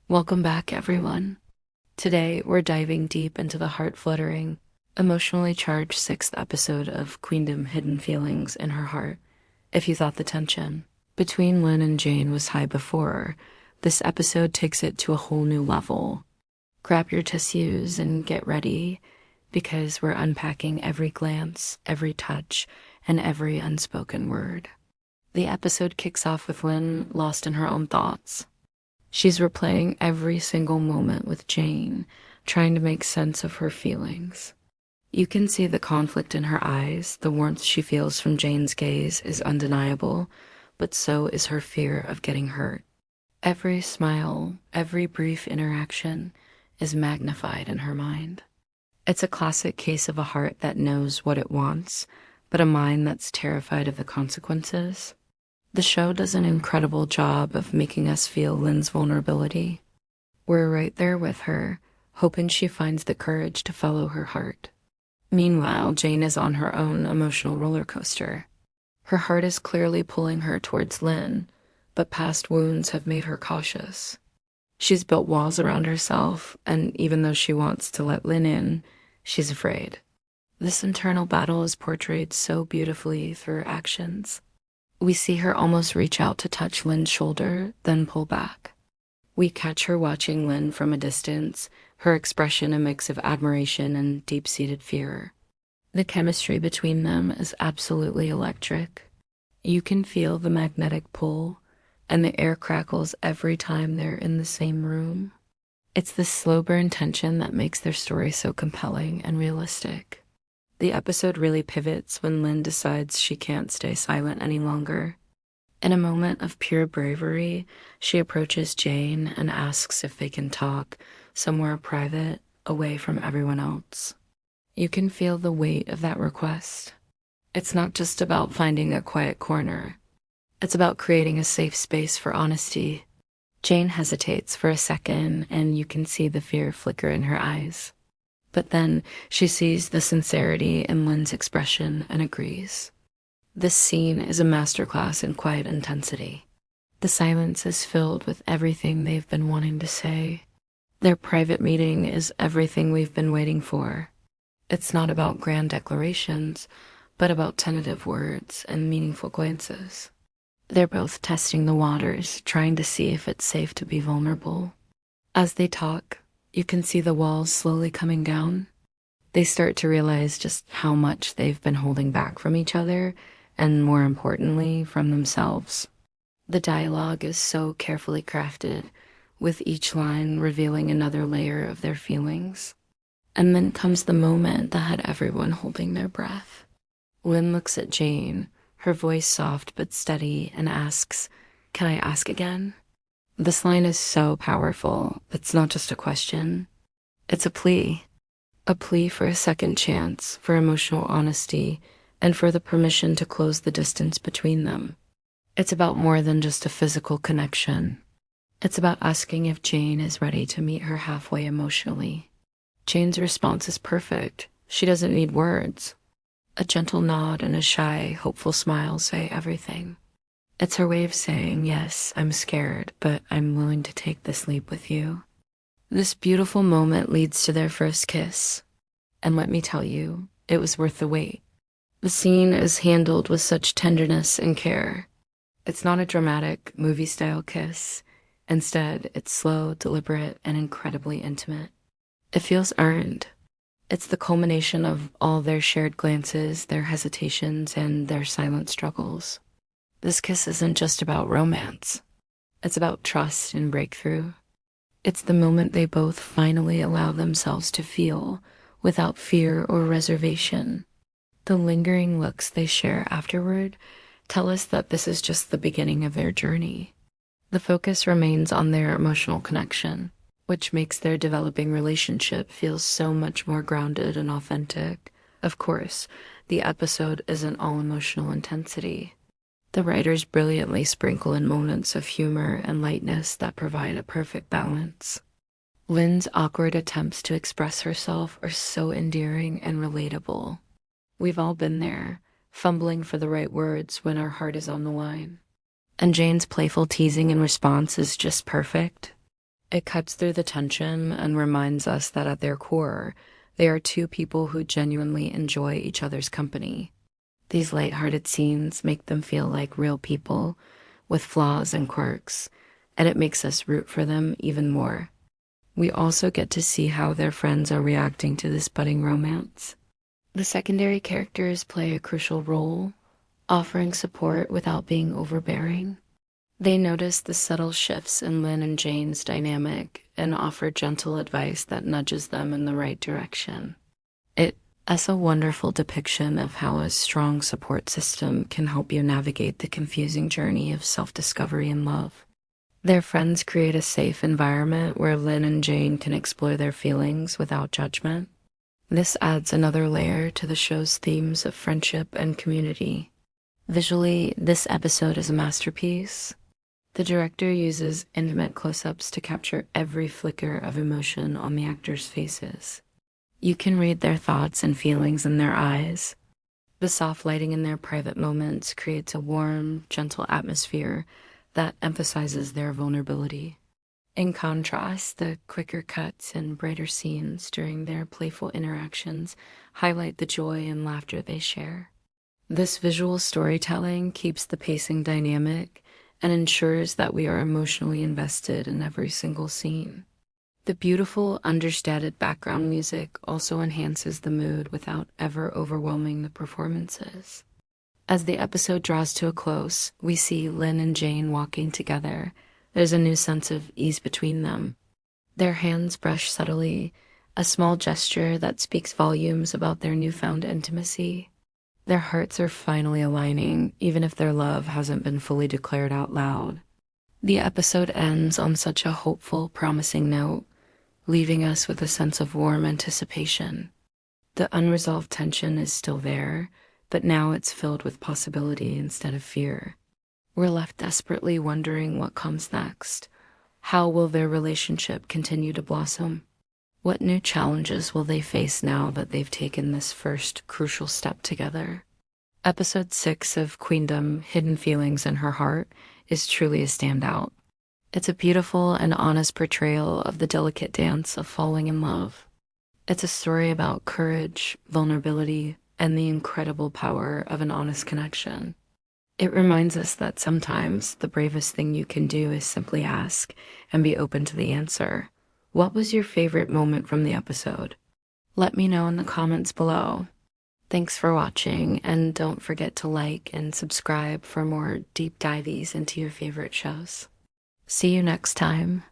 Welcome back, everyone. Today, we're diving deep into the heart-fluttering, emotionally charged sixth episode of Queendom Hidden Feelings in Her Heart. If you thought the tension between Lin and Jane was high before, this episode takes it to a whole new level. Grab your tissues and get ready, because we're unpacking every glance, every touch, and every unspoken word. The episode kicks off with Lin lost in her own thoughts. She's replaying every single moment with Jane, trying to make sense of her feelings. You can see the conflict in her eyes. The warmth she feels from Jane's gaze is undeniable, but so is her fear of getting hurt. Every smile, every brief interaction is magnified in her mind. It's a classic case of a heart that knows what it wants, but a mind that's terrified of the consequences. The show does an incredible job of making us feel Lin's vulnerability. We're right there with her, hoping she finds the courage to follow her heart. Meanwhile, Jane is on her own emotional roller coaster. Her heart is clearly pulling her towards Lin, but past wounds have made her cautious. She's built walls around herself, and even though she wants to let Lin in, she's afraid. This internal battle is portrayed so beautifully through her actions. We see her almost reach out to touch Lin's shoulder, then pull back. We catch her watching Lin from a distance, her expression a mix of admiration and deep-seated fear. The chemistry between them is absolutely electric. You can feel the magnetic pull, and the air crackles every time they're in the same room. It's this slow burn tension that makes their story so compelling and realistic. The episode really pivots when Lin decides she can't stay silent any longer. In a moment of pure bravery, she approaches Jane and asks if they can talk somewhere private, away from everyone else. You can feel the weight of that request. It's not just about finding a quiet corner. It's about creating a safe space for honesty. Jane hesitates for a second, and you can see the fear flicker in her eyes. But then she sees the sincerity in Lin's expression and agrees. This scene is a masterclass in quiet intensity. The silence is filled with everything they've been wanting to say. Their private meeting is everything we've been waiting for. It's not about grand declarations, but about tentative words and meaningful glances. They're both testing the waters, trying to see if it's safe to be vulnerable. As they talk, you can see the walls slowly coming down. They start to realize just how much they've been holding back from each other, and more importantly, from themselves. The dialogue is so carefully crafted, with each line revealing another layer of their feelings. And then comes the moment that had everyone holding their breath. Lin looks at Jane, her voice soft but steady, and asks, "Can I ask again?" This line is so powerful. It's not just a question. It's a plea. A plea for a second chance, for emotional honesty, and for the permission to close the distance between them. It's about more than just a physical connection. It's about asking if Jane is ready to meet her halfway emotionally. Jane's response is perfect. She doesn't need words. A gentle nod and a shy, hopeful smile say everything. It's her way of saying, yes, I'm scared, but I'm willing to take this leap with you. This beautiful moment leads to their first kiss. And let me tell you, it was worth the wait. The scene is handled with such tenderness and care. It's not a dramatic, movie-style kiss. Instead, it's slow, deliberate, and incredibly intimate. It feels earned. It's the culmination of all their shared glances, their hesitations, and their silent struggles. This kiss isn't just about romance. It's about trust and breakthrough. It's the moment they both finally allow themselves to feel, without fear or reservation. The lingering looks they share afterward tell us that this is just the beginning of their journey. The focus remains on their emotional connection, which makes their developing relationship feel so much more grounded and authentic. Of course, the episode isn't all emotional intensity. The writers brilliantly sprinkle in moments of humor and lightness that provide a perfect balance. Lin's awkward attempts to express herself are so endearing and relatable. We've all been there, fumbling for the right words when our heart is on the line. And Jane's playful teasing in response is just perfect. It cuts through the tension and reminds us that at their core, they are two people who genuinely enjoy each other's company. These lighthearted scenes make them feel like real people with flaws and quirks, and it makes us root for them even more. We also get to see how their friends are reacting to this budding romance. The secondary characters play a crucial role, offering support without being overbearing. They notice the subtle shifts in Lin and Jane's dynamic and offer gentle advice that nudges them in the right direction. It's a wonderful depiction of how a strong support system can help you navigate the confusing journey of self-discovery and love. Their friends create a safe environment where Lin and Jane can explore their feelings without judgment. This adds another layer to the show's themes of friendship and community. Visually, this episode is a masterpiece. The director uses intimate close-ups to capture every flicker of emotion on the actors' faces. You can read their thoughts and feelings in their eyes. The soft lighting in their private moments creates a warm, gentle atmosphere that emphasizes their vulnerability. In contrast, the quicker cuts and brighter scenes during their playful interactions highlight the joy and laughter they share. This visual storytelling keeps the pacing dynamic and ensures that we are emotionally invested in every single scene. The beautiful, understated background music also enhances the mood without ever overwhelming the performances. As the episode draws to a close, we see Lin and Jane walking together. There's a new sense of ease between them. Their hands brush subtly, a small gesture that speaks volumes about their newfound intimacy. Their hearts are finally aligning, even if their love hasn't been fully declared out loud. The episode ends on such a hopeful, promising note, leaving us with a sense of warm anticipation. The unresolved tension is still there, but now it's filled with possibility instead of fear. We're left desperately wondering what comes next. How will their relationship continue to blossom? What new challenges will they face now that they've taken this first crucial step together? Episode 6 of Queendom, Hidden Feelings in Her Heart is truly a standout. It's a beautiful and honest portrayal of the delicate dance of falling in love. It's a story about courage, vulnerability, and the incredible power of an honest connection. It reminds us that sometimes the bravest thing you can do is simply ask and be open to the answer. What was your favorite moment from the episode? Let me know in the comments below. Thanks for watching, and don't forget to like and subscribe for more deep dives into your favorite shows. See you next time.